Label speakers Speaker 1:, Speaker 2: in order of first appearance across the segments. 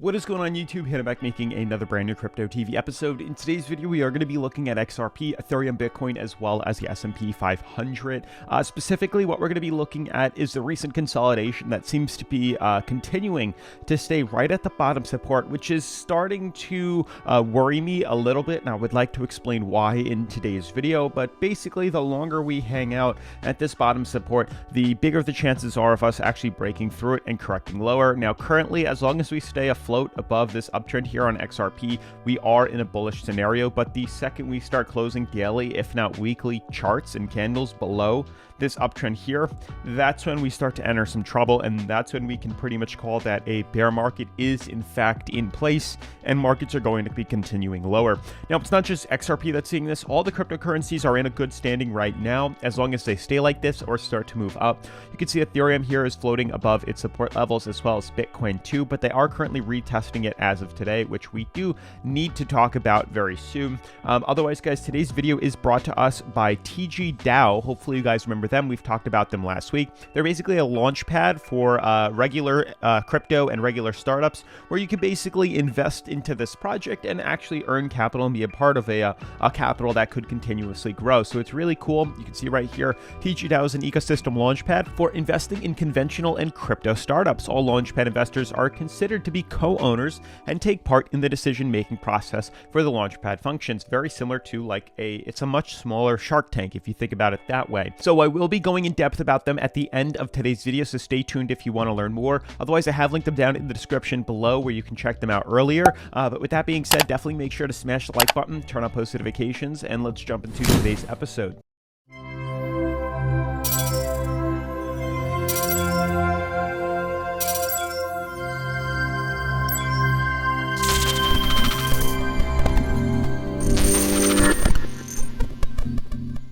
Speaker 1: What is going on YouTube? Hannah back making another brand new Crypto TV episode. In today's video, we are going to be looking at XRP, Ethereum, Bitcoin, as well as the S&P 500. Specifically, what we're going to be looking at is the recent consolidation that seems to be continuing to stay right at the bottom support, which is starting to worry me a little bit, and I would like to explain why in today's video. But basically, the longer we hang out at this bottom support, the bigger the chances are of us actually breaking through it and correcting lower. Now, currently, as long as we stay afloat above this uptrend here on XRP, we are in a bullish scenario. But the second we start closing daily, if not weekly, charts and candles below this uptrend here, that's when we start to enter some trouble, and that's when we can pretty much call that a bear market is in fact in place, and markets are going to be continuing lower. Now, it's not just XRP that's seeing this. All the cryptocurrencies are in a good standing right now, as long as they stay like this or start to move up. You can see Ethereum here is floating above its support levels, as well as Bitcoin too, but they are currently retesting it as of today, which we do need to talk about very soon. Otherwise, guys, today's video is brought to us by TGDAO. Hopefully you guys remember them. We've talked about them last week. They're basically a launch pad for regular crypto and regular startups, where you can basically invest into this project and actually earn capital and be a part of a capital that could continuously grow. So it's really cool. You can see right here, TGDAO is an ecosystem launchpad for investing in conventional and crypto startups. All launchpad investors are considered to be co-owners and take part in the decision-making process for the launchpad functions. Very similar to it's a much smaller Shark Tank if you think about it that way. So I will be going in depth about them at the end of today's video, so stay tuned if you want to learn more. Otherwise, I have linked them down in the description below where you can check them out earlier. But with that being said, definitely make sure to smash the like button, turn on post notifications, and let's jump into today's episode.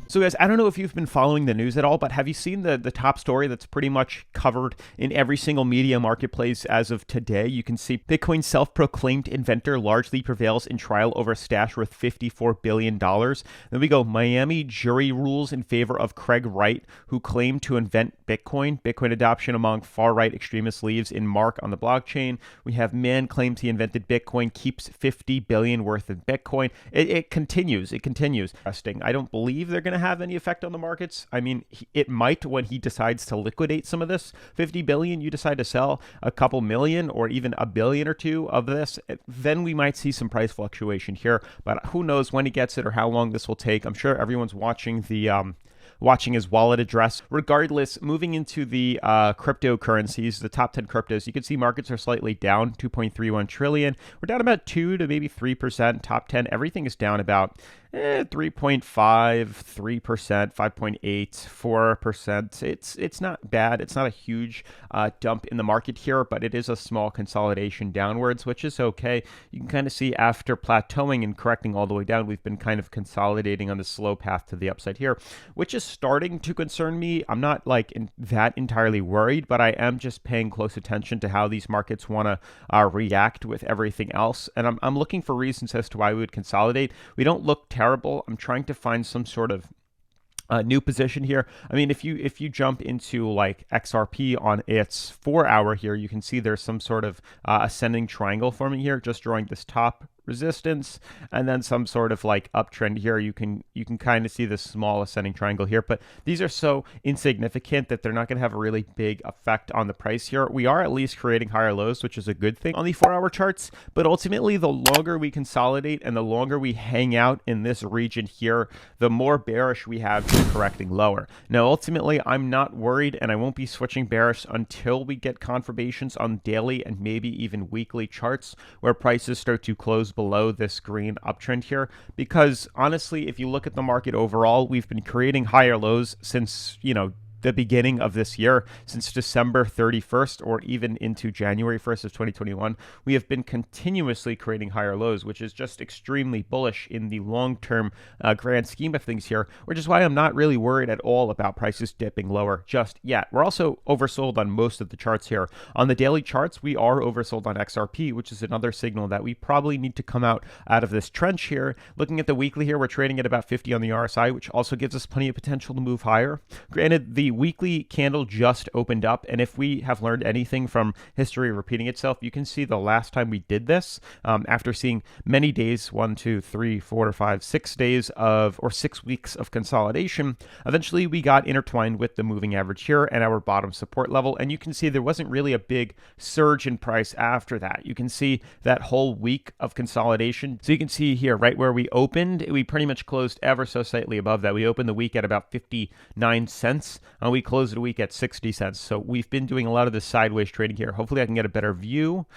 Speaker 1: So guys, I don't know if you've been following the news at all, but have you seen the top story that's pretty much covered in every single media marketplace as of today? You can see Bitcoin's self-proclaimed inventor largely prevails in trial over a stash worth $54 billion. Then we go, Miami jury rules in favor of Craig Wright, who claimed to invent Bitcoin. Bitcoin adoption among far-right extremists leaves in mark on the blockchain. We have man claims he invented Bitcoin, keeps $50 billion worth of Bitcoin. It continues. Interesting. I don't believe they're going to have any effect on the markets. I mean, it might when he decides to liquidate some of this. 50 billion, you decide to sell a couple million or even a billion or two of this, then we might see some price fluctuation here, but who knows when he gets it or how long this will take. I'm sure everyone's watching his wallet address. Regardless, moving into the cryptocurrencies, the top 10 cryptos, you can see markets are slightly down, 2.31 trillion. We're down about 2 to maybe 3%. Top 10, everything is down about 3.5, 3%, 5.8, 4%. It's not bad. It's not a huge dump in the market here, but it is a small consolidation downwards, which is okay. You can kind of see after plateauing and correcting all the way down, we've been kind of consolidating on the slow path to the upside here, which is starting to concern me. I'm not that entirely worried, but I am just paying close attention to how these markets want to react with everything else. And I'm looking for reasons as to why we would consolidate. We don't look terrible. I'm trying to find some sort of new position here. I mean, if you jump into like XRP on its 4-hour here, you can see there's some sort of ascending triangle forming here, just drawing this top resistance and then some sort of like uptrend here. You can kind of see this small ascending triangle here, but these are so insignificant that they're not going to have a really big effect on the price here. We are at least creating higher lows, which is a good thing on the 4-hour charts, but ultimately the longer we consolidate and the longer we hang out in this region here, the more bearish we have to correcting lower. Now, ultimately, I'm not worried, and I won't be switching bearish until we get confirmations on daily and maybe even weekly charts where prices start to close below this green uptrend here, because honestly, if you look at the market overall, we've been creating higher lows since, the beginning of this year, since December 31st or even into January 1st of 2021, we have been continuously creating higher lows, which is just extremely bullish in the long-term grand scheme of things here, which is why I'm not really worried at all about prices dipping lower just yet. We're also oversold on most of the charts here. On the daily charts, we are oversold on XRP, which is another signal that we probably need to come out of this trench here. Looking at the weekly here, we're trading at about 50 on the RSI, which also gives us plenty of potential to move higher. Granted, the the weekly candle just opened up, and if we have learned anything from history repeating itself, you can see the last time we did this, after seeing many days, 1, 2, 3, 4, 5, 6 days of, or 6 weeks of consolidation, eventually we got intertwined with the moving average here and our bottom support level, and you can see there wasn't really a big surge in price after that. You can see that whole week of consolidation. So you can see here, right where we opened, we pretty much closed ever so slightly above that. We opened the week at about 59 cents, and we closed the week at 60 cents. So we've been doing a lot of this sideways trading here. Hopefully I can get a better view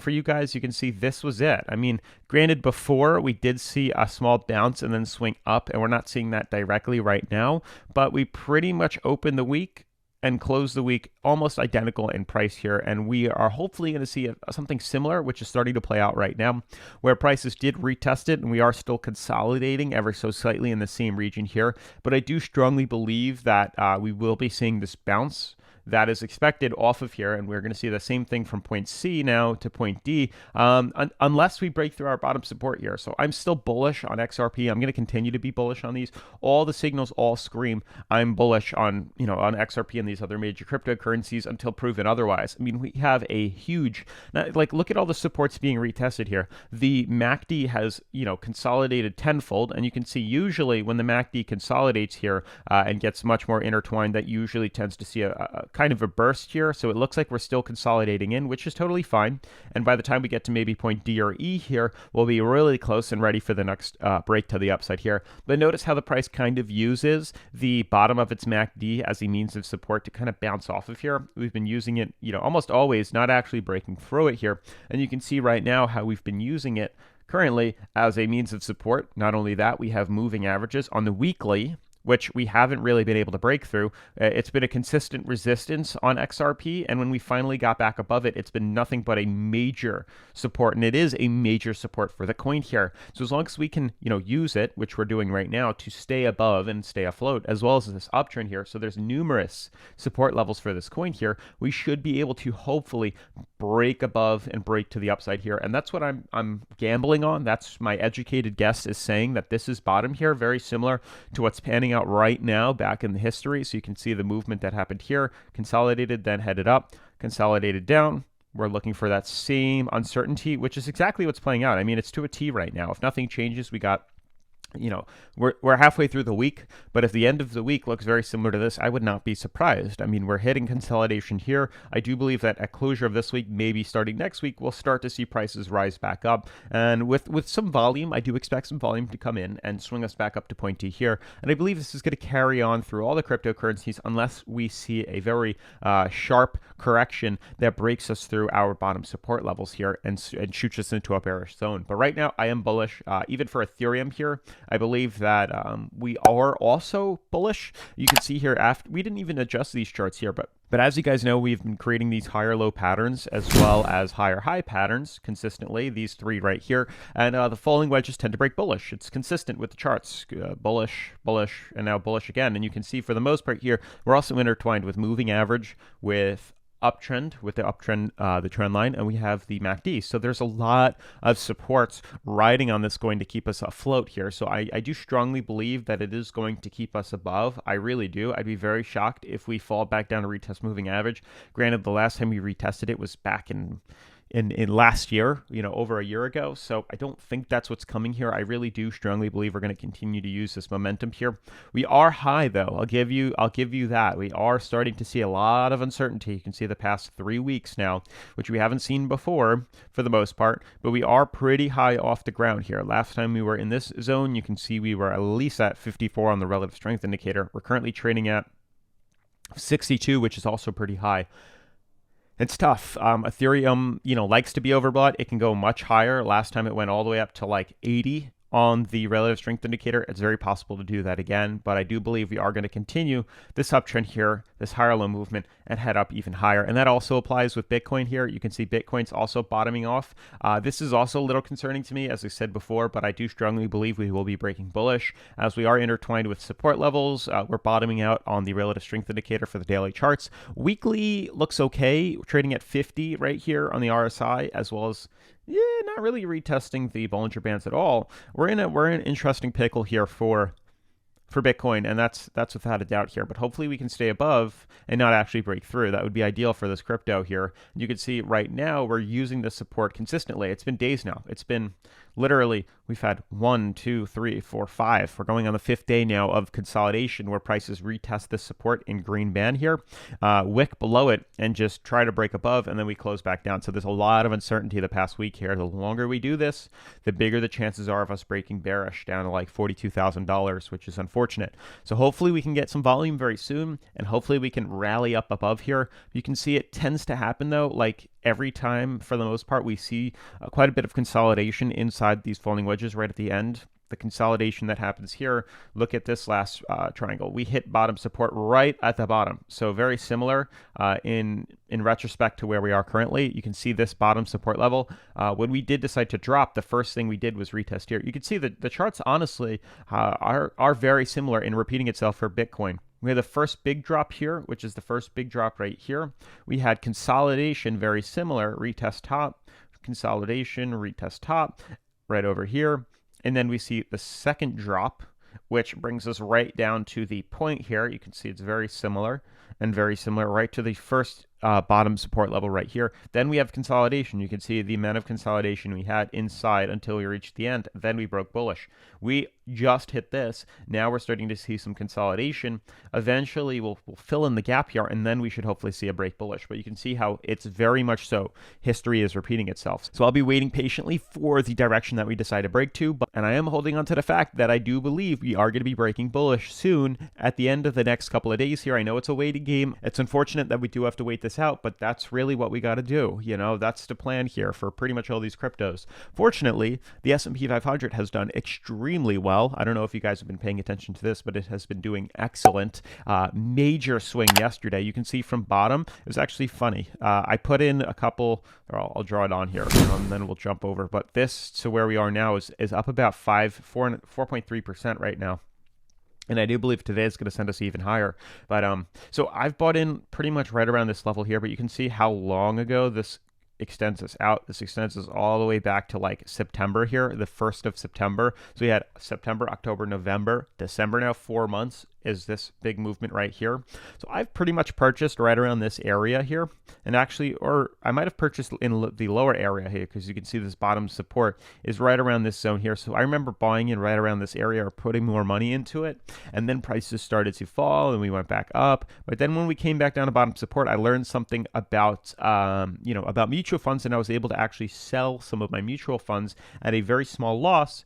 Speaker 1: for you guys. You can see this was it. I mean, granted, before we did see a small bounce and then swing up, and we're not seeing that directly right now, but we pretty much opened the week and close the week almost identical in price here. And we are hopefully going to see something similar, which is starting to play out right now, where prices did retest it, and we are still consolidating ever so slightly in the same region here. But I do strongly believe that we will be seeing this bounce that is expected off of here, and we're going to see the same thing from point C now to point D, unless we break through our bottom support here. So I'm still bullish on XRP. I'm going to continue to be bullish on these. All the signals all scream I'm bullish on, on XRP and these other major cryptocurrencies until proven otherwise. I mean, we have a huge, look at all the supports being retested here. The MACD has, consolidated tenfold, and you can see usually when the MACD consolidates here and gets much more intertwined, that usually tends to see a kind of a burst here. So it looks like we're still consolidating in, which is totally fine. And by the time we get to maybe point D or E here, we'll be really close and ready for the next break to the upside here. But notice how the price kind of uses the bottom of its MACD as a means of support to kind of bounce off of here. We've been using it, almost always, not actually breaking through it here. And you can see right now how we've been using it currently as a means of support. Not only that, we have moving averages on the weekly, which we haven't really been able to break through. It's been a consistent resistance on XRP, and when we finally got back above it, it's been nothing but a major support, and it is a major support for the coin here. So as long as we can, use it, which we're doing right now, to stay above and stay afloat, as well as this uptrend here, so there's numerous support levels for this coin here, we should be able to hopefully break above and break to the upside here, and that's what I'm gambling on. That's my educated guess, is saying that this is bottom here, very similar to what's panning out right now back in the history. So you can see the movement that happened here, consolidated, then headed up, consolidated down. We're looking for that same uncertainty, which is exactly what's playing out. I mean, it's to a T right now. If nothing changes, we got, we're halfway through the week, but if the end of the week looks very similar to this, I would not be surprised. I mean, we're hitting consolidation here. I do believe that at closure of this week, maybe starting next week, we'll start to see prices rise back up. And with some volume, I do expect some volume to come in and swing us back up to point D here. And I believe this is going to carry on through all the cryptocurrencies unless we see a very sharp correction that breaks us through our bottom support levels here and shoots us into a bearish zone. But right now, I am bullish, even for Ethereum here. I believe that we are also bullish. You can see here, after we didn't even adjust these charts here, but as you guys know, we've been creating these higher low patterns as well as higher high patterns consistently, these three right here. And the falling wedges tend to break bullish. It's consistent with the charts, bullish, bullish, and now bullish again. And you can see for the most part here, we're also intertwined with moving average, with uptrend, with the uptrend, the trend line, and we have the MACD. So there's a lot of supports riding on this going to keep us afloat here. So I do strongly believe that it is going to keep us above. I really do. I'd be very shocked if we fall back down to retest moving average. Granted, the last time we retested it was back in last year, over a year ago. So I don't think that's what's coming here. I really do strongly believe we're going to continue to use this momentum here. We are high though. I'll give you that. We are starting to see a lot of uncertainty. You can see the past 3 weeks now, which we haven't seen before for the most part, but we are pretty high off the ground here. Last time we were in this zone, you can see we were at least at 54 on the relative strength indicator. We're currently trading at 62, which is also pretty high. It's tough. Ethereum, likes to be overbought. It can go much higher. Last time it went all the way up to like 80 on the relative strength indicator. It's very possible to do that again, but I do believe we are going to continue this uptrend here, this higher low movement, and head up even higher. And that also applies with Bitcoin here. You can see Bitcoin's also bottoming off. This is also a little concerning to me, as I said before, but I do strongly believe we will be breaking bullish as we are intertwined with support levels. We're bottoming out on the relative strength indicator for the daily charts. Weekly looks okay. We're trading at 50 right here on the RSI, as well as not really retesting the Bollinger Bands at all. We're in an interesting pickle here for for Bitcoin, and that's without a doubt here. But hopefully we can stay above and not actually break through. That would be ideal for this crypto here. You can see right now we're using this support consistently. It's been days now. It's been literally, we've had 1, 2, 3, 4, 5. We're going on the 5th day now of consolidation where prices retest this support in green band here, wick below it, and just try to break above, and then we close back down. So there's a lot of uncertainty the past week here. The longer we do this, the bigger the chances are of us breaking bearish down to like $42,000, which is unfortunate. So hopefully we can get some volume very soon, and hopefully we can rally up above here. You can see it tends to happen though, like every time for the most part we see quite a bit of consolidation inside these falling wedges right at the end. The consolidation that happens here, look at this last triangle. We hit bottom support right at the bottom. So very similar in retrospect to where we are currently. You can see this bottom support level. When we did decide to drop, the first thing we did was retest here. You can see that the charts honestly are very similar in repeating itself for Bitcoin. We had the first big drop here, which is the first big drop right here. We had consolidation, very similar, retest top, consolidation, retest top, right over here. And then we see the second drop, which brings us right down to the point here. You can see it's very similar and very similar right to the first bottom support level right here. Then we have consolidation. You can see the amount of consolidation we had inside until we reached the end. Then we broke bullish. We just hit this. Now we're starting to see some consolidation. Eventually we'll fill in the gap here, and then we should hopefully see a break bullish. But you can see how it's very much so history is repeating itself. So I'll be waiting patiently for the direction that we decide to break to, and I am holding on to the fact that I do believe we are going to be breaking bullish soon at the end of the next couple of days here. I know it's a waiting game. It's unfortunate that we do have to wait this out, but that's really what we got to do. You know, that's the plan here for pretty much all these cryptos. Fortunately, the S&P 500 has done extremely well. I don't know if you guys have been paying attention to this, but it has been doing excellent. Major swing yesterday. You can see from bottom. It was actually funny. I put in a couple, or I'll draw it on here, and then we'll jump over. But this to where we are now is up about 4.3% right now. And I do believe today is going to send us even higher. But so I've bought in pretty much right around this level here, but you can see how long ago this extends us out. This extends us all the way back to like September here, the 1st of September. So we had September, October, November, December. Now 4 months is this big movement right here. So I've pretty much purchased right around this area here, and actually, or I might have purchased in the lower area here, because you can see this bottom support is right around this zone here. So I remember buying in right around this area or putting more money into it, and then prices started to fall and we went back up. But then when we came back down to bottom support, I learned something about about mutual funds, and I was able to actually sell some of my mutual funds at a very small loss,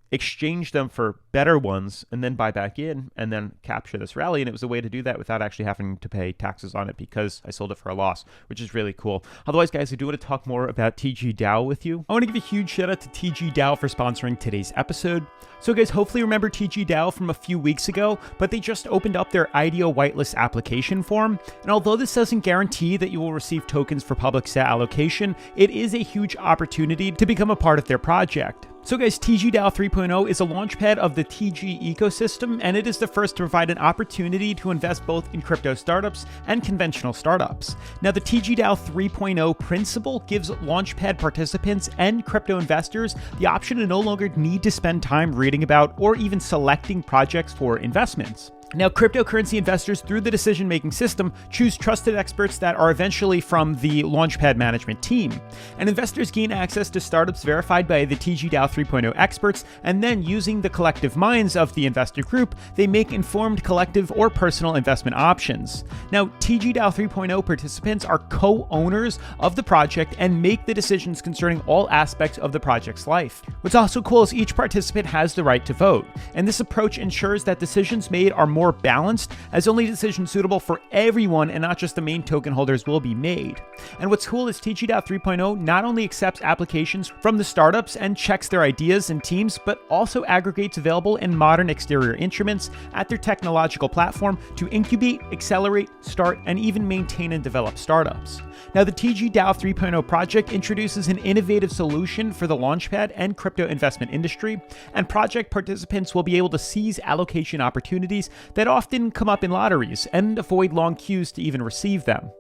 Speaker 1: exchange them for better ones, and then buy back in and then capture this rally. And it was a way to do that without actually having to pay taxes on it because I sold it for a loss, which is really cool. Otherwise, guys, I do want to talk more about TGDAO with you. I want to give a huge shout out to TGDAO for sponsoring today's episode. So guys, hopefully remember TGDAO from a few weeks ago, but they just opened up their IDO whitelist application form. And although this doesn't guarantee that you will receive tokens for public set allocation, it is a huge opportunity to become a part of their project. So guys, TGDAO 3.0 is a launchpad of the TG ecosystem, and it is the first to provide an opportunity to invest both in crypto startups and conventional startups. Now, the TGDAO 3.0 principle gives launchpad participants and crypto investors the option to no longer need to spend time reading about or even selecting projects for investments. Now, cryptocurrency investors, through the decision-making system, choose trusted experts that are eventually from the Launchpad management team. And investors gain access to startups verified by the TGDAO 3.0 experts, and then using the collective minds of the investor group, they make informed collective or personal investment options. Now, TGDAO 3.0 participants are co-owners of the project and make the decisions concerning all aspects of the project's life. What's also cool is each participant has the right to vote, and this approach ensures that decisions made are more balanced, as only decisions suitable for everyone and not just the main token holders will be made. And what's cool is TGDAO 3.0 not only accepts applications from the startups and checks their ideas and teams, but also aggregates available and modern exterior instruments at their technological platform to incubate, accelerate, start, and even maintain and develop startups. Now, the TGDAO 3.0 project introduces an innovative solution for the launchpad and crypto investment industry, and project participants will be able to seize allocation opportunities that often come up in lotteries and avoid long queues to even receive them.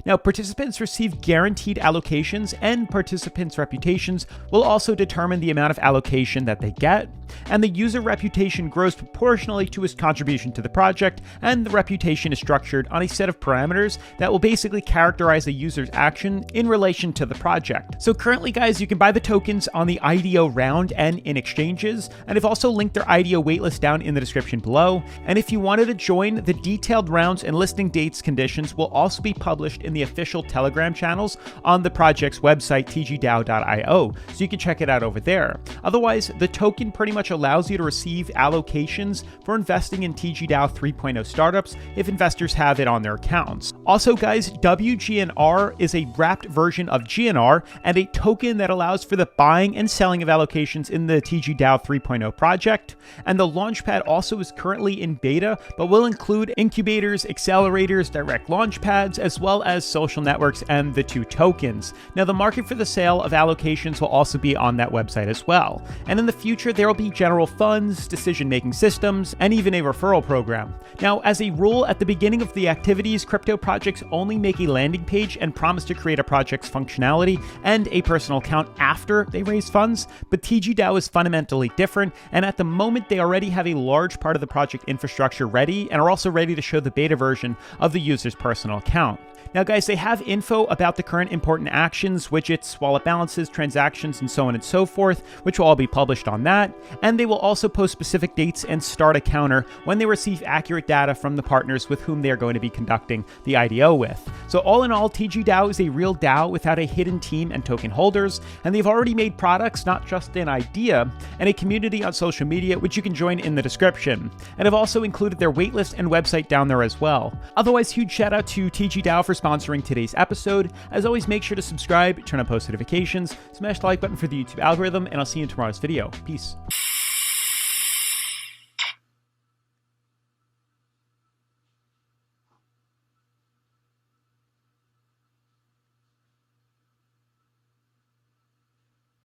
Speaker 1: Now, participants receive guaranteed allocations, and participants' reputations will also determine the amount of allocation that they get. and the user reputation grows proportionally to his contribution to the project, and the reputation is structured on a set of parameters that will basically characterize the user's action in relation to the project. So currently, guys, you can buy the tokens on the IDO round and in exchanges, and I've also linked their IDO waitlist down in the description below. And if you wanted to join, the detailed rounds and listing dates conditions will also be published in the official Telegram channels on the project's website, TGDAO.io, so you can check it out over there. Otherwise, the token pretty much allows you to receive allocations for investing in TGDAO 3.0 startups if investors have it on their accounts. Also, guys, WGNR is a wrapped version of GNR and a token that allows for the buying and selling of allocations in the TGDAO 3.0 project. And the Launchpad also is currently in beta, but will include incubators, accelerators, direct launch pads, as well as social networks and the two tokens. Now, the market for the sale of allocations will also be on that website as well. And in the future, there will be general funds, decision-making systems, and even a referral program. Now, as a rule, at the beginning of the activities, crypto projects only make a landing page and promise to create a project's functionality and a personal account after they raise funds, but TGDAO is fundamentally different, and at the moment, they already have a large part of the project infrastructure ready and are also ready to show the beta version of the user's personal account. Now, guys, they have info about the current important actions, widgets, wallet balances, transactions, and so on and so forth, which will all be published on that. And they will also post specific dates and start a counter when they receive accurate data from the partners with whom they are going to be conducting the IDO with. So all in all, TGDAO is a real DAO without a hidden team and token holders, and they've already made products, not just an idea, and a community on social media, which you can join in the description. And I've also included their waitlist and website down there as well. Otherwise, huge shout out to TGDAO for sponsoring today's episode. As always, make sure to subscribe, turn on post notifications, smash the like button for the YouTube algorithm, and I'll see you in tomorrow's video. Peace.